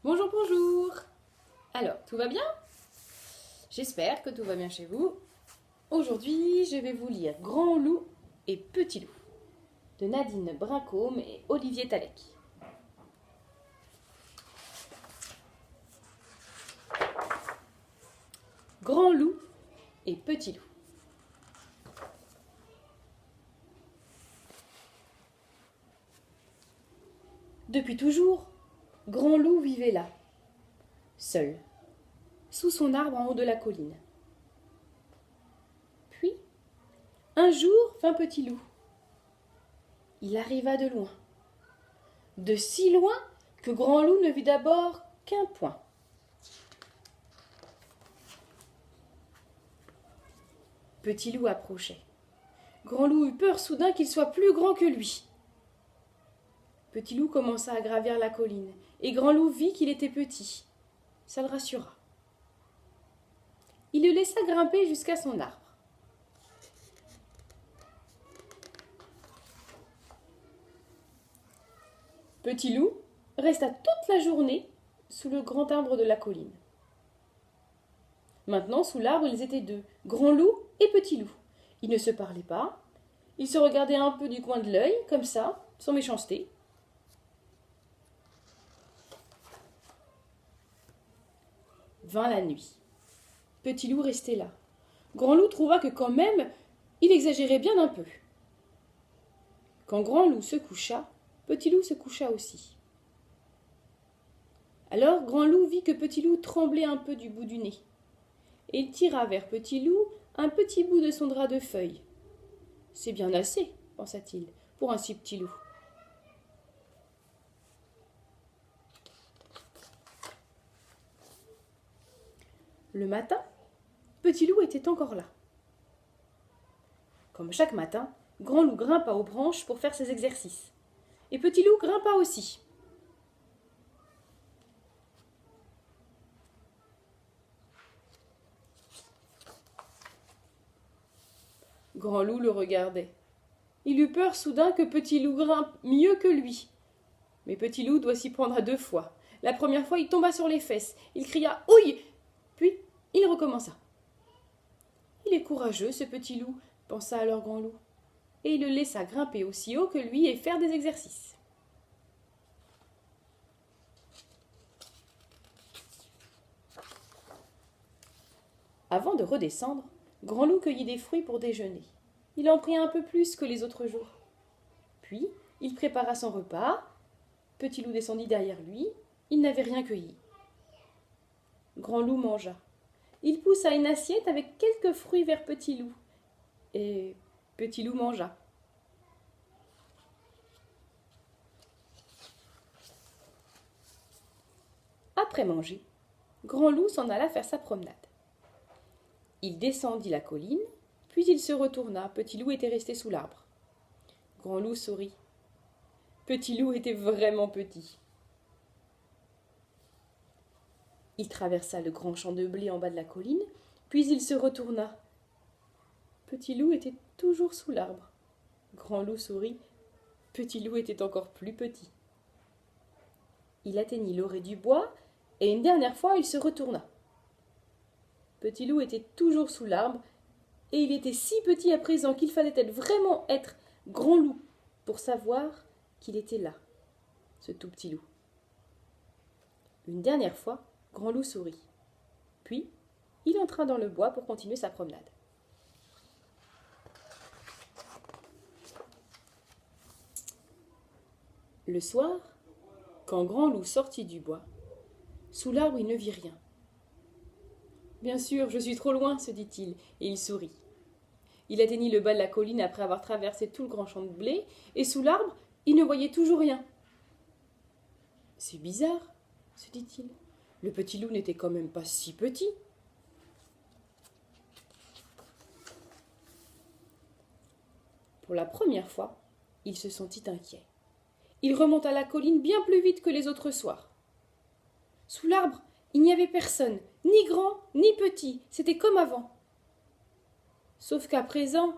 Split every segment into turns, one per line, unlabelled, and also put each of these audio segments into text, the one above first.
Bonjour, bonjour. Alors, tout va bien? J'espère que tout va bien chez vous. Aujourd'hui, je vais vous lire Grand loup et Petit loup de Nadine Brincombe et Olivier Talec. Grand loup et Petit loup. Depuis toujours, Grand loup vivait là, seul, sous son arbre en haut de la colline. Puis, un jour, vint Petit loup. Il arriva de loin, de si loin que Grand loup ne vit d'abord qu'un point. Petit loup approchait. Grand loup eut peur soudain qu'il soit plus grand que lui. Petit loup commença à gravir la colline, et Grand loup vit qu'il était petit. Ça le rassura. Il le laissa grimper jusqu'à son arbre. Petit loup resta toute la journée sous le grand arbre de la colline. Maintenant, sous l'arbre, ils étaient deux, Grand loup et Petit loup. Ils ne se parlaient pas, ils se regardaient un peu du coin de l'œil, comme ça, sans méchanceté. Vint la nuit. Petit loup restait là. Grand loup trouva que quand même, il exagérait bien un peu. Quand Grand loup se coucha, Petit loup se coucha aussi. Alors Grand loup vit que Petit loup tremblait un peu du bout du nez. Et il tira vers Petit loup un petit bout de son drap de feuilles. C'est bien assez, pensa-t-il, pour un si petit loup. Le matin, Petit loup était encore là. Comme chaque matin, Grand loup grimpa aux branches pour faire ses exercices. Et Petit loup grimpa aussi. Grand loup le regardait. Il eut peur soudain que Petit loup grimpe mieux que lui. Mais Petit loup doit s'y prendre à deux fois. La première fois, il tomba sur les fesses. Il cria « Ouille !» Puis, il recommença. Il est courageux, ce Petit loup, pensa alors Grand loup. Et il le laissa grimper aussi haut que lui et faire des exercices. Avant de redescendre, Grand loup cueillit des fruits pour déjeuner. Il en prit un peu plus que les autres jours. Puis, il prépara son repas. Petit loup descendit derrière lui. Il n'avait rien cueilli. Grand loup mangea. Il poussa une assiette avec quelques fruits vers Petit loup. Et Petit loup mangea. Après manger, Grand loup s'en alla faire sa promenade. Il descendit la colline, puis il se retourna. Petit loup était resté sous l'arbre. Grand loup sourit. Petit loup était vraiment petit. Il traversa le grand champ de blé en bas de la colline, puis il se retourna. Petit loup était toujours sous l'arbre. Grand loup sourit. Petit loup était encore plus petit. Il atteignit l'orée du bois, et une dernière fois il se retourna. Petit loup était toujours sous l'arbre, et il était si petit à présent qu'il fallait vraiment être Grand loup pour savoir qu'il était là, ce tout petit loup. Une dernière fois, Grand loup sourit. Puis, il entra dans le bois pour continuer sa promenade. Le soir, quand Grand loup sortit du bois, sous l'arbre il ne vit rien. Bien sûr, je suis trop loin, se dit-il, et il sourit. Il atteignit le bas de la colline après avoir traversé tout le grand champ de blé, et sous l'arbre, il ne voyait toujours rien. C'est bizarre, se dit-il. Le petit loup n'était quand même pas si petit. Pour la première fois, il se sentit inquiet. Il remonta la colline bien plus vite que les autres soirs. Sous l'arbre, il n'y avait personne, ni grand, ni petit, c'était comme avant. Sauf qu'à présent,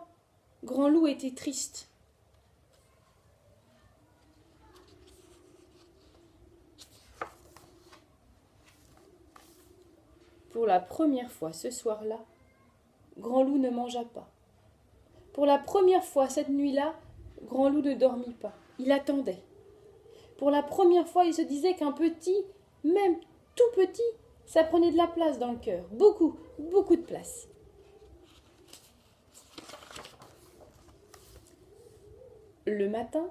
Grand loup était triste. pour la première fois ce soir-là, Grand Loup ne mangea pas. Pour la première fois cette nuit-là, Grand Loup ne dormit pas. Il attendait. Pour la première fois, il se disait qu'un petit, même tout petit, ça prenait de la place dans le cœur. Beaucoup, beaucoup de place. Le matin,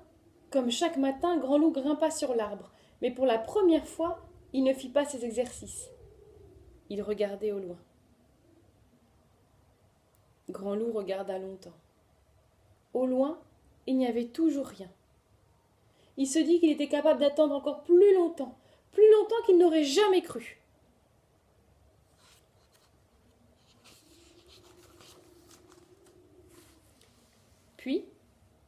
comme chaque matin, Grand Loup grimpa sur l'arbre. Mais pour la première fois, il ne fit pas ses exercices. Il regardait au loin. Grand Loup regarda longtemps. Au loin, il n'y avait toujours rien. Il se dit qu'il était capable d'attendre encore plus longtemps qu'il n'aurait jamais cru. Puis,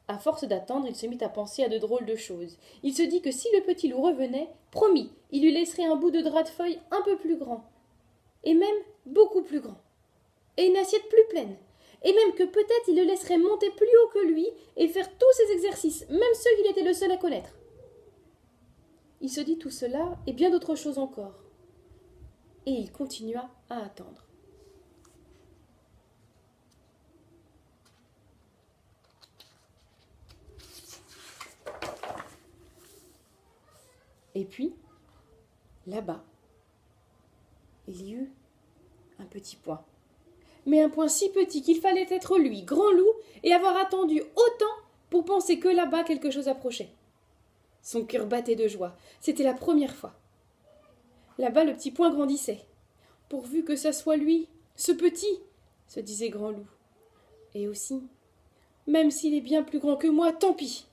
à force d'attendre, il se mit à penser à de drôles de choses. Il se dit que si le petit loup revenait, promis, il lui laisserait un bout de drap de feuille un peu plus grand, et même beaucoup plus grand, et une assiette plus pleine, et même que peut-être il le laisserait monter plus haut que lui et faire tous ses exercices, même ceux qu'il était le seul à connaître. Il se dit tout cela et bien d'autres choses encore. Et il continua à attendre. Et puis, là-bas, il y eut un petit point. Mais un point si petit qu'il fallait être lui, Grand Loup, et avoir attendu autant pour penser que là-bas quelque chose approchait. Son cœur battait de joie. C'était la première fois. Là-bas, le petit point grandissait. Pourvu que ça soit lui, ce petit, se disait Grand Loup. Et aussi, même s'il est bien plus grand que moi, tant pis.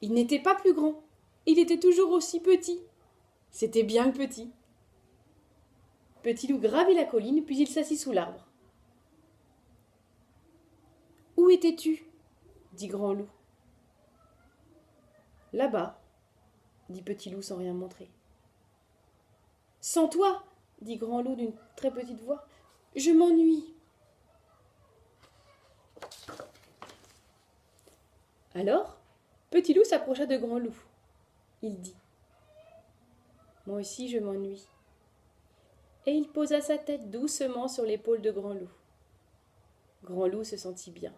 Il n'était pas plus grand. Il était toujours aussi petit. C'était bien le petit. Petit Loup gravit la colline, puis il s'assit sous l'arbre. « Où étais-tu » dit Grand Loup. « Là-bas » dit Petit Loup sans rien montrer. « Sans toi » dit Grand Loup d'une très petite voix. « Je m'ennuie. » Alors, Petit Loup s'approcha de Grand Loup. Il dit « Moi aussi je m'ennuie. » Et il posa sa tête doucement sur l'épaule de Grand Loup. Grand Loup se sentit bien.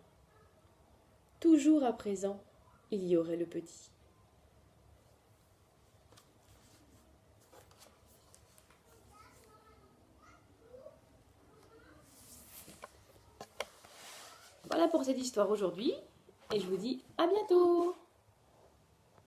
Toujours à présent, il y aurait le petit. Voilà pour cette histoire aujourd'hui, et je vous dis à bientôt!